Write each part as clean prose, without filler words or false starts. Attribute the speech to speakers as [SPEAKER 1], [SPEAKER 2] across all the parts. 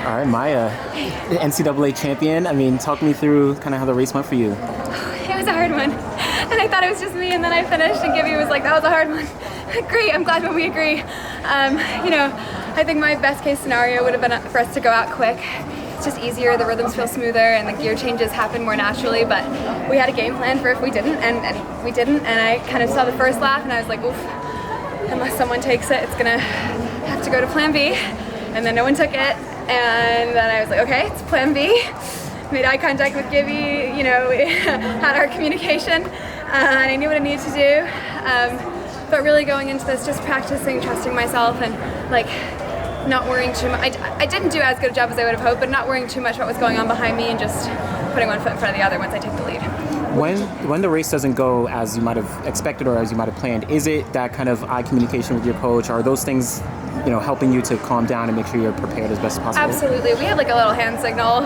[SPEAKER 1] All right, Maia, NCAA champion. I mean, talk me through kind of how the race went for you.
[SPEAKER 2] It was a hard one, and I thought it was just me, and then I finished, and Gibby was like, that was a hard one. Great, I'm glad when we agree. I think my best case scenario would have been for us to go out quick. It's just easier, the rhythms feel smoother, and the gear changes happen more naturally, but we had a game plan for if we didn't, and we didn't, and I kind of saw the first lap, and I was like, oof, unless someone takes it, it's gonna have to go to plan B, and then no one took it, and then I was like, okay, it's plan B. Made eye contact with Gibby, had our communication, and I knew what I needed to do. But really going into this, just practicing, trusting myself, and not worrying too much. I didn't do as good a job as I would have hoped, but not worrying too much about what's going on behind me and just putting one foot in front of the other once I take the lead.
[SPEAKER 1] When the race doesn't go as you might have expected or as you might have planned, is it that kind of eye communication with your coach? Are those things, helping you to calm down and make sure you're prepared as best as possible?
[SPEAKER 2] Absolutely. We have a little hand signal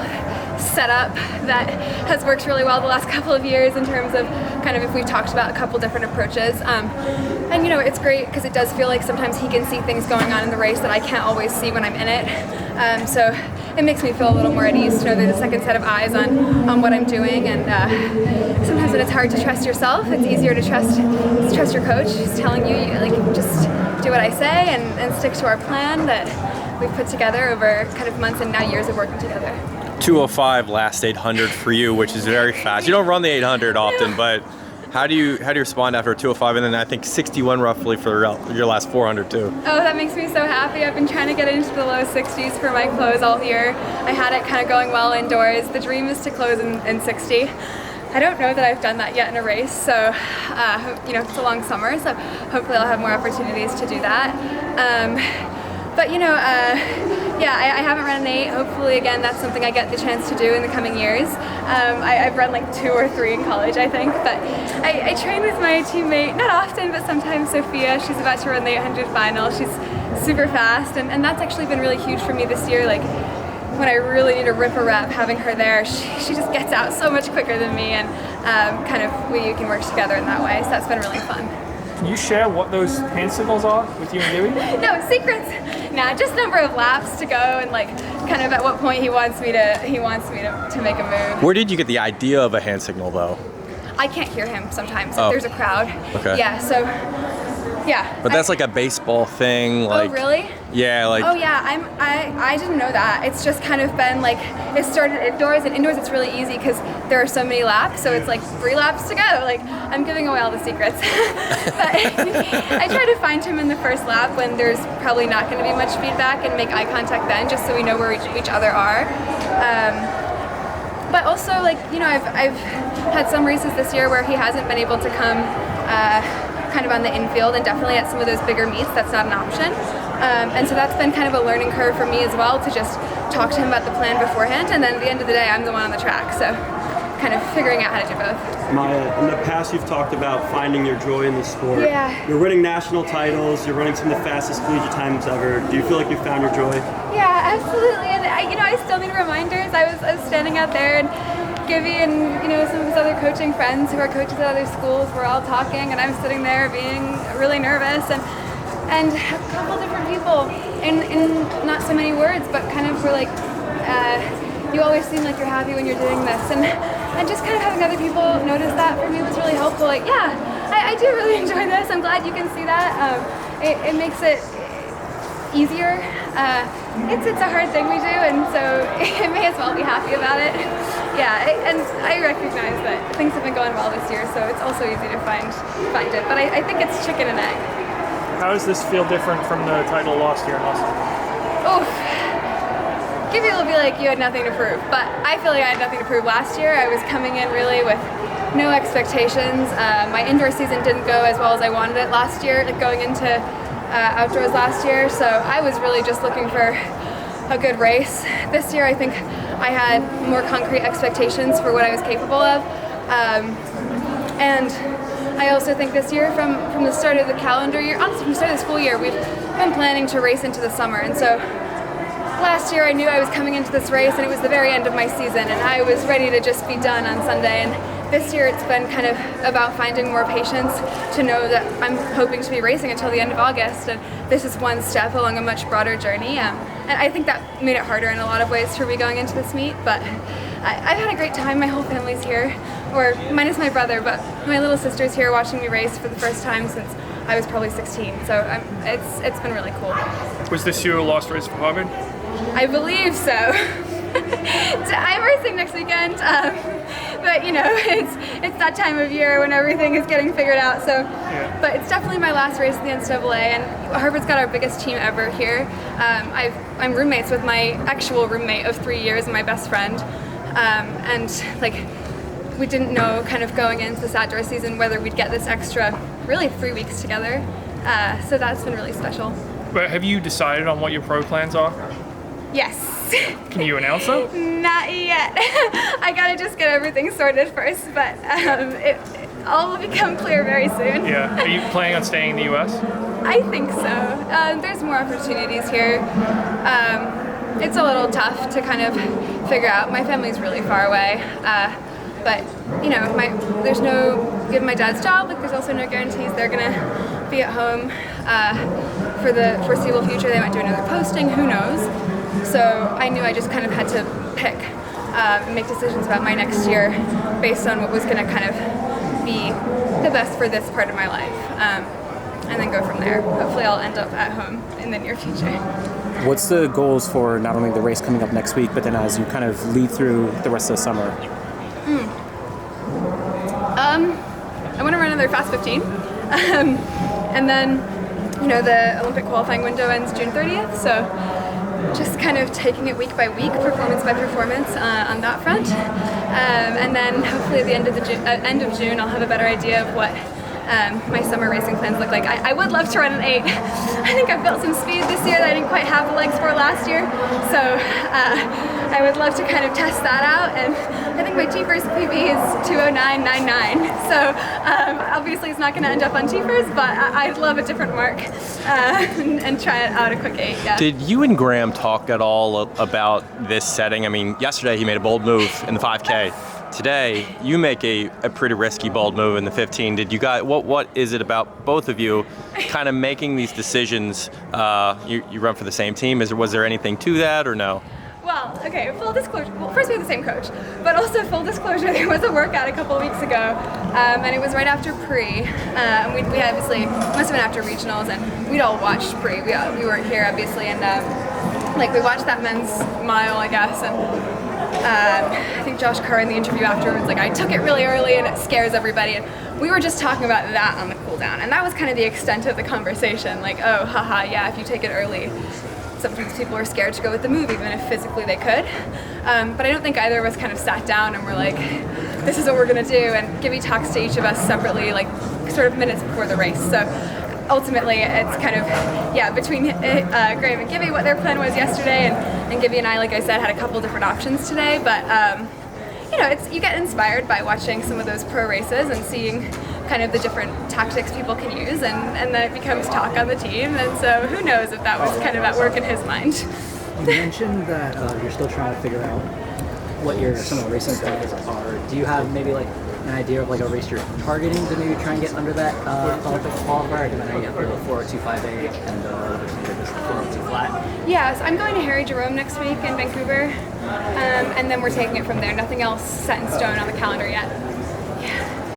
[SPEAKER 2] set up that has worked really well the last couple of years in terms of kind of if we've talked about a couple different approaches. And it's great because it does feel like sometimes he can see things going on in the race that I can't always see when I'm in it. So it makes me feel a little more at ease to know there's a second set of eyes on what I'm doing. And sometimes when it's hard to trust yourself, it's easier to trust your coach. He's telling you, just do what I say and stick to our plan that we've put together over kind of months and now years of working together.
[SPEAKER 3] 2:05 last 800 for you, which is very fast. You don't run the 800 often, but how do you respond after 2:05 and then I think 61 roughly for your last 400 too?
[SPEAKER 2] Oh, that makes me so happy. I've been trying to get into the low 60s for my close all year. I had it kind of going well indoors. The dream is to close in 60. I don't know that I've done that yet in a race, so it's a long summer, so hopefully I'll have more opportunities to do that. I haven't run an 8. Hopefully, again, that's something I get the chance to do in the coming years. I've run 2 or 3 in college, I think, but I train with my teammate, not often, but sometimes Sophia. She's about to run the 800 final. She's super fast, and that's actually been really huge for me this year. When I really need to rip a rep, having her there, she just gets out so much quicker than me, and we can work together in that way, so that's been really fun.
[SPEAKER 4] Can you share what those hand signals are with you and Gibby?
[SPEAKER 2] No, secrets. Nah, just number of laps to go and kind of at what point he wants me to make a move.
[SPEAKER 3] Where did you get the idea of a hand signal though?
[SPEAKER 2] I can't hear him sometimes if there's a crowd.
[SPEAKER 3] Okay.
[SPEAKER 2] Yeah, so yeah.
[SPEAKER 3] But that's a baseball thing.
[SPEAKER 2] Oh, really?
[SPEAKER 3] Yeah,
[SPEAKER 2] Oh yeah, I didn't know that. It's just kind of been it started indoors, and indoors it's really easy because there are so many laps, so it's 3 laps to go. I'm giving away all the secrets. But I try to find him in the first lap when there's probably not going to be much feedback and make eye contact then, just so we know where each other are. But also, I've had some races this year where he hasn't been able to come kind of on the infield, and definitely at some of those bigger meets, that's not an option. And so that's been kind of a learning curve for me as well, to just talk to him about the plan beforehand, and then at the end of the day, I'm the one on the track. So kind of figuring out how to do both.
[SPEAKER 5] Maia, in the past you've talked about finding your joy in the sport.
[SPEAKER 2] Yeah.
[SPEAKER 5] You're winning national titles, you're running some of the fastest collegiate times ever. Do you feel like you found your joy?
[SPEAKER 2] Yeah, absolutely. And I still need reminders. I was standing out there, and Gibby and some of his other coaching friends who are coaches at other schools were all talking, and I'm sitting there being really nervous, and a couple different people in not so many words, but kind of were you always seem like you're happy when you're doing this, and just kind of having other people notice that for me was really helpful. I do really enjoy this. I'm glad you can see that. It makes it easier. It's a hard thing we do, and so I may as well be happy about it. Yeah, and I recognize that things have been going well this year, so it's also easy to find it. But I think it's chicken and egg.
[SPEAKER 4] How does this feel different from the title lost here in Austin?
[SPEAKER 2] Oh, Gibby will be like, you had nothing to prove, but I feel like I had nothing to prove last year. I was coming in really with no expectations. My indoor season didn't go as well as I wanted it last year, going into outdoors last year, so I was really just looking for a good race. This year I think I had more concrete expectations for what I was capable of, and I also think this year from the start of the calendar year, honestly from the start of the school year, we've been planning to race into the summer, and so last year I knew I was coming into this race and it was the very end of my season and I was ready to just be done on Sunday, and this year it's been kind of about finding more patience to know that I'm hoping to be racing until the end of August, and this is one step along a much broader journey. and I think that made it harder in a lot of ways for me going into this meet, but I've had a great time. My whole family's here, or minus my brother, but my little sister's here watching me race for the first time since I was probably 16, so it's been really cool.
[SPEAKER 4] Was this your last race for Harvard?
[SPEAKER 2] I believe so. I'm racing next weekend, but you know, it's that time of year when everything is getting figured out. So,
[SPEAKER 4] Yeah.
[SPEAKER 2] But it's definitely my last race in the NCAA, and Harvard's got our biggest team ever here. I'm roommates with my actual roommate of 3 years and my best friend, and like we didn't know kind of going into this outdoor season whether we'd get this extra, really 3 weeks together. So that's been really special.
[SPEAKER 4] But have you decided on what your pro plans are?
[SPEAKER 2] Yes.
[SPEAKER 4] Can you announce them?
[SPEAKER 2] Not yet. I gotta just get everything sorted first, but it all will become clear very soon.
[SPEAKER 4] Yeah. Are you planning on staying in the U.S.?
[SPEAKER 2] I think so. There's more opportunities here. It's a little tough to kind of figure out. My family's really far away, but you know, there's no, given my dad's job, like there's also no guarantees they're gonna be at home for the foreseeable future. They might do another posting, who knows? So I knew I just kind of had to pick and make decisions about my next year based on what was going to kind of be the best for this part of my life, and then go from there. Hopefully I'll end up at home in the near future.
[SPEAKER 1] What's the goals for not only the race coming up next week, but then as you kind of lead through the rest of the summer?
[SPEAKER 2] I want to run another Fast 15, and then, you know, the Olympic qualifying window ends June 30th, so just kind of taking it week by week, performance by performance on that front, and then hopefully at the end of June I'll have a better idea of what my summer racing plans look like. I would love to run an 8. I think I've built some speed this year that I didn't quite have the legs for last year, so I would love to kind of test that out, and I think my T-First PB is 2:09.99, so obviously it's not going to end up on T-First, but I'd love a different mark and try it out a quick 8. Yeah.
[SPEAKER 3] Did you and Graham talk at all about this setting? I mean, yesterday he made a bold move in the 5K. Today, you make a pretty risky bold move in the 15. Did you guys? What is it about both of you, kind of making these decisions? You run for the same team. Was there anything to that, or no?
[SPEAKER 2] Well, okay, full disclosure. Well, first we have the same coach, but also full disclosure, there was a workout a couple of weeks ago, and it was right after pre. We obviously must have been after regionals, and we'd all watched pre. We weren't here, obviously, and we watched that men's mile, I guess, and I think Josh Kerr in the interview afterwards, like, I took it really early and it scares everybody, and we were just talking about that on the cool down, and that was kind of the extent of the conversation, like, oh, haha, yeah, if you take it early, sometimes people are scared to go with the move, even if physically they could. But I don't think either of us kind of sat down and were like, this is what we're gonna do, and Gibby talks to each of us separately, like sort of minutes before the race. So ultimately it's kind of, yeah, between Graham and Gibby, what their plan was yesterday, and Gibby and I, like I said, had a couple different options today, but you know, you get inspired by watching some of those pro races and seeing kind of the different tactics people can use, and then it becomes talk on the team, and so who knows if that was kind of at work in his mind.
[SPEAKER 6] You mentioned that you're still trying to figure out what some of the racing strategies are. Do you have maybe like an idea of like a race you're targeting to maybe try and get under that Olympic qualifier? I know you have the 402.58 and the 402 flat.
[SPEAKER 2] Yeah, so I'm going to Harry Jerome next week in Vancouver, and then we're taking it from there. Nothing else set in stone on the calendar yet.